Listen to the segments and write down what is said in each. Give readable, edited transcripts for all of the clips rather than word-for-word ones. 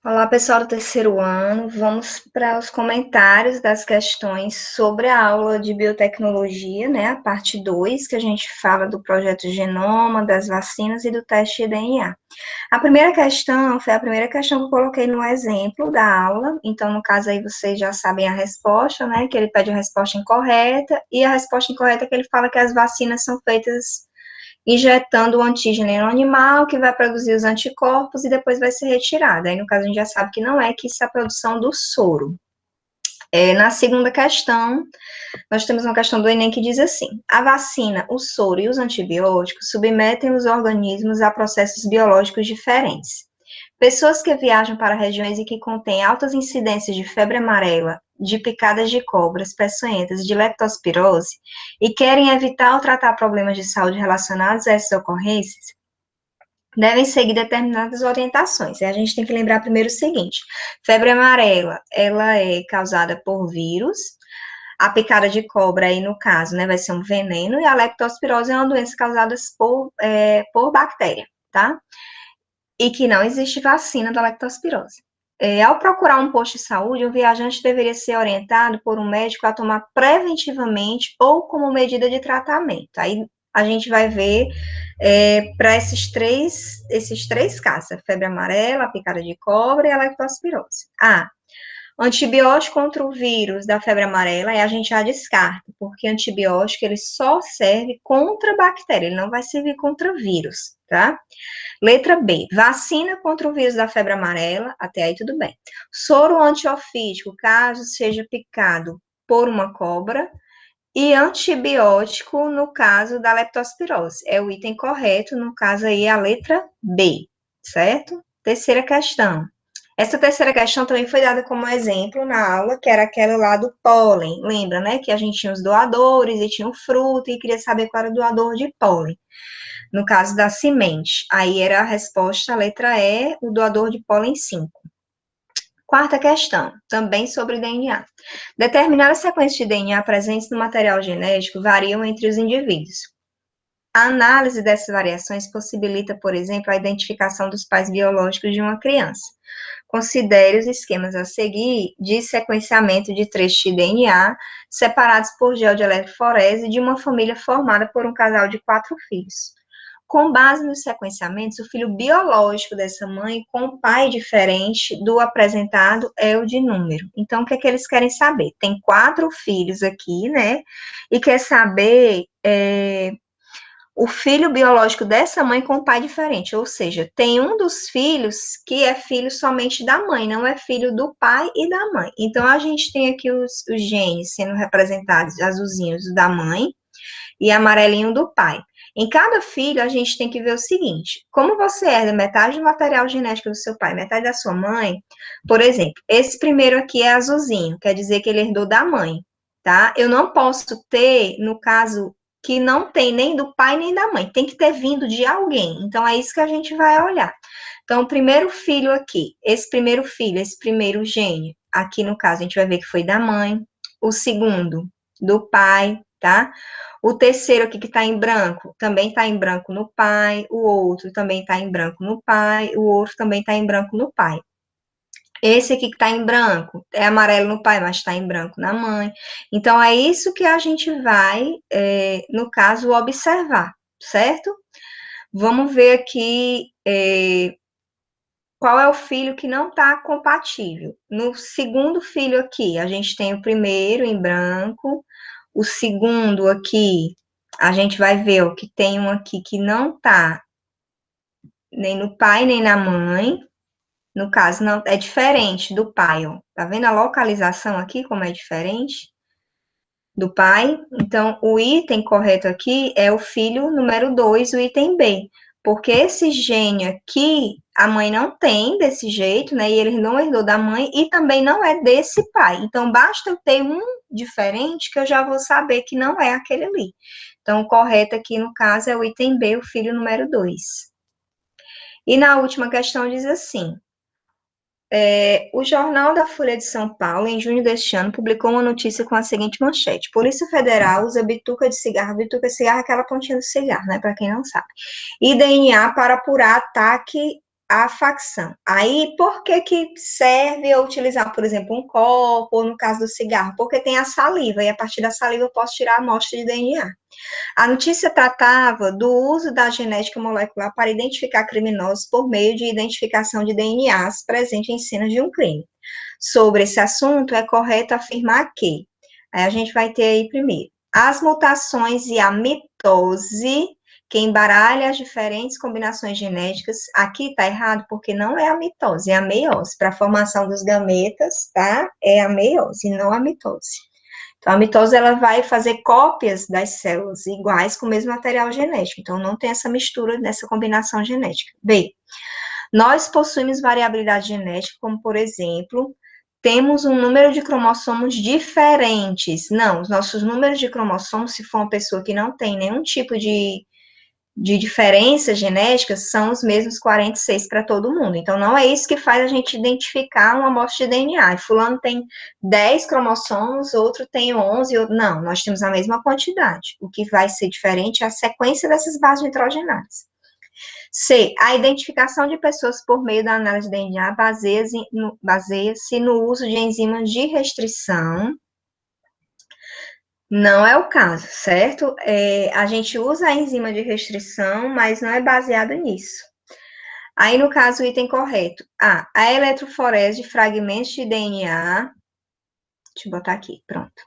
Olá, pessoal do terceiro ano. Vamos para os comentários das questões sobre a aula de biotecnologia, né? A parte 2, que a gente fala do projeto Genoma, das vacinas e do teste de DNA. A primeira questão foi a primeira questão que eu coloquei no exemplo da aula. Então, no caso aí, vocês já sabem a resposta, né? Que ele pede a resposta incorreta, e a resposta incorreta é que ele fala que as vacinas são feitas injetando o antígeno no animal, que vai produzir os anticorpos e depois vai ser retirado. Aí, no caso, a gente já sabe que não é, que isso é a produção do soro. Na segunda questão, nós temos uma questão do Enem que diz assim: a vacina, o soro e os antibióticos submetem os organismos a processos biológicos diferentes. Pessoas que viajam para regiões em que contém altas incidências de febre amarela, de picadas de cobras peçonhentas, de leptospirose, e querem evitar ou tratar problemas de saúde relacionados a essas ocorrências, devem seguir determinadas orientações. E a gente tem que lembrar primeiro o seguinte: febre amarela, ela é causada por vírus, a picada de cobra aí, no caso, né, vai ser um veneno, e a leptospirose é uma doença causada por bactéria, tá? E que não existe vacina da leptospirose. Ao procurar um posto de saúde, o viajante deveria ser orientado por um médico a tomar preventivamente ou como medida de tratamento. Aí a gente vai ver para esses três casos: a febre amarela, a picada de cobra e a leptospirose. Antibiótico contra o vírus da febre amarela, a gente já descarta, porque antibiótico ele só serve contra a bactéria, ele não vai servir contra vírus, tá? Letra B, vacina contra o vírus da febre amarela, até aí tudo bem. Soro antiofídico, caso seja picado por uma cobra. E antibiótico no caso da leptospirose. É o item correto, no caso aí a letra B, certo? Terceira questão. Essa terceira questão também foi dada como exemplo na aula, que era aquela lá do pólen. Lembra, né? Que a gente tinha os doadores e tinha o fruto e queria saber qual era o doador de pólen. No caso da semente, aí era a resposta, a letra E, o doador de pólen 5. Quarta questão, também sobre DNA. Determinadas sequências de DNA presentes no material genético variam entre os indivíduos. A análise dessas variações possibilita, por exemplo, a identificação dos pais biológicos de uma criança. Considere os esquemas a seguir de sequenciamento de trechos de DNA separados por gel de eletroforese de uma família formada por um casal de 4 filhos. Com base nos sequenciamentos, o filho biológico dessa mãe com um pai diferente do apresentado é o de número. Então, o que é que eles querem saber? Tem 4 filhos aqui, né? E quer saber o filho biológico dessa mãe com um pai diferente. Ou seja, tem um dos filhos que é filho somente da mãe, não é filho do pai e da mãe. Então, a gente tem aqui os genes sendo representados, azulzinhos da mãe e amarelinho do pai. Em cada filho, a gente tem que ver o seguinte: como você herda metade do material genético do seu pai, metade da sua mãe, por exemplo, esse primeiro aqui é azulzinho, quer dizer que ele herdou da mãe, tá? Eu não posso ter, no caso, que não tem nem do pai nem da mãe, tem que ter vindo de alguém. Então, é isso que a gente vai olhar. Então, o primeiro filho aqui, esse primeiro filho, esse primeiro gene, aqui no caso, a gente vai ver que foi da mãe. O segundo, do pai, tá? O terceiro aqui que está em branco, também está em branco no pai, o outro também está em branco no pai, o outro também está em branco no pai. Esse aqui que está em branco é amarelo no pai, mas está em branco na mãe. Então, é isso que a gente vai, no caso, observar, certo? Vamos ver aqui qual é o filho que não está compatível. No segundo filho aqui, a gente tem o primeiro em branco, o segundo aqui, a gente vai ver ó, que tem um aqui que não está nem no pai nem na mãe. No caso, não é diferente do pai, ó. Tá vendo a localização aqui, como é diferente do pai? Então, o item correto aqui é o filho número 2, o item B. Porque esse gene aqui, a mãe não tem desse jeito, né? E ele não herdou da mãe e também não é desse pai. Então, basta eu ter um diferente que eu já vou saber que não é aquele ali. Então, o correto aqui, no caso, é o item B, o filho número 2. E na última questão diz assim: o Jornal da Folha de São Paulo, em junho deste ano, publicou uma notícia com a seguinte manchete: Polícia Federal usa bituca de cigarro é aquela pontinha do cigarro, né, para quem não sabe, e DNA para apurar ataque a facção. Aí, por que que serve eu utilizar, por exemplo, um copo, ou no caso do cigarro? Porque tem a saliva, e a partir da saliva eu posso tirar a amostra de DNA. A notícia tratava do uso da genética molecular para identificar criminosos por meio de identificação de DNAs presentes em cenas de um crime. Sobre esse assunto, é correto afirmar que, aí a gente vai ter aí primeiro, as mutações e a mitose, que embaralha as diferentes combinações genéticas, aqui está errado porque não é a mitose, é a meiose. Para a formação dos gametas, tá? É a meiose e não a mitose. Então, a mitose, ela vai fazer cópias das células iguais com o mesmo material genético. Então, não tem essa mistura nessa combinação genética. B, nós possuímos variabilidade genética, como, por exemplo, temos um número de cromossomos diferentes. Não, os nossos números de cromossomos, se for uma pessoa que não tem nenhum tipo de diferenças genéticas, são os mesmos 46 para todo mundo. Então, não é isso que faz a gente identificar uma amostra de DNA. Fulano tem 10 cromossomos, outro tem 11, outro... Não, nós temos a mesma quantidade. O que vai ser diferente é a sequência dessas bases nitrogenadas. C. A identificação de pessoas por meio da análise de DNA baseia-se no uso de enzimas de restrição. Não é o caso, certo? A gente usa a enzima de restrição, mas não é baseado nisso. Aí, no caso, o item correto. A eletroforese de fragmentos de DNA. Deixa eu botar aqui, pronto.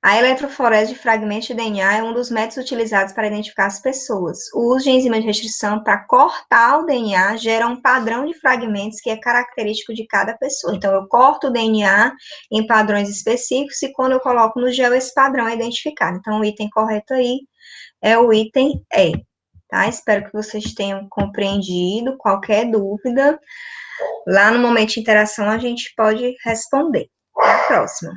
A eletroforese de fragmentos de DNA é um dos métodos utilizados para identificar as pessoas. O uso de enzima de restrição para cortar o DNA gera um padrão de fragmentos que é característico de cada pessoa. Então, eu corto o DNA em padrões específicos e quando eu coloco no gel, esse padrão é identificado. Então, o item correto aí é o item E. Tá? Espero que vocês tenham compreendido. Qualquer dúvida, lá no momento de interação a gente pode responder. Até a próxima.